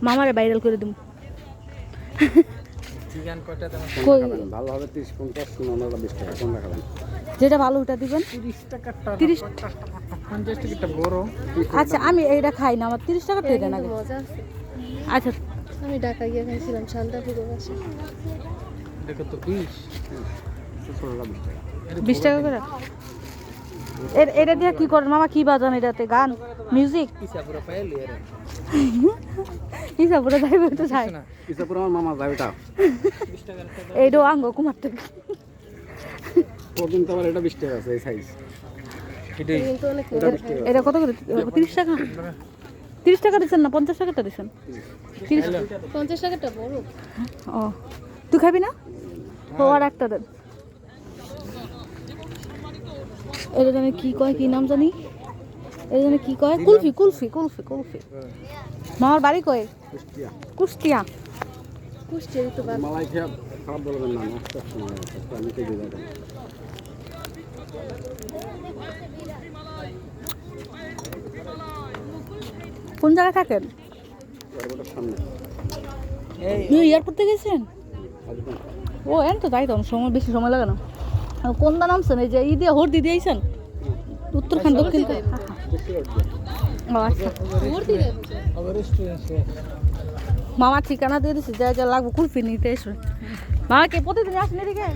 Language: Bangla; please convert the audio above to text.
মামারে ভাইরাল করে দিম। চিকেন কয়টা দাম? কই ভালো হবে 30-50 কোনটা 20 টাকা কোনটা খাবেন? যেটা ভালো ওটা দিবেন। 30 টাকাটা 30 50 টাকাটা বড়। আচ্ছা আমি এইটা খাই না, আমার 30 টাকা থেকে দেন আগে। মজা আছে। আচ্ছা আমি ঢাকা গিয়ে খাইছিলাম শান্তাপুরের পাশে। দেখো তো 20 ছোটটা 20 টাকা। 20 টাকা করে। এটা দিয়ে কি করেন মামা, কি বাজান এটাতে? গান, মিউজিক? পিছা পুরো পাইলি রে। হিসাব করে যাইবে তো যাই। ইসাপুর আমার মামা যায় ওটা। 20 টাকার একটা এইটাও আঙ্গ কুমার থেকে। প্রথম তো আবার এটা 20 টাকা আছে এই সাইজ। এটাই কিন্তু অনেক মজা খাই। এটা কত করে? 30 টাকা। 30 টাকা দিচ্ছেন না 50 টাকাটা দিচ্ছেন? 30। 50 টাকাটা বড়। ও তুই খাবি না? তো আর একটা দেন। এটা জানি কি কয়, কি নাম জানি, এটা জানি কি কয়, কুলফি কুলফি কুলফি কুলফি। মামার বাড়ি কয়? কুষ্টিয়া। কুষ্টিয়া। কুষ্টিয়ারই তো বাদ। মালাই খেয়ে খারাপ বলবেন না, নষ্ট সময় আছে আমি কে দিয়ে দেব। কোন জায়গায় থাকেন? এয়ারপোর্টের সামনে। এই নিউ এয়ারপোর্ট থেকে গেছেন? একদম। ও এন তো যাই তো সময়, বেশি সময় লাগে না। আর কোন দা নামছেন? এই যে ই দিয়ে হোর দিয়ে আইছেন উত্তরখান দক্ষিণ খান। ও আচ্ছা ওর দিকে আবার রেস্টুরেন্টে মামার ঠিকানা দিয়ে দিছি, যা যা লাগবে কুলফি নিতে এসো। মামা কে প্রতিদিন আসেন এদিকে?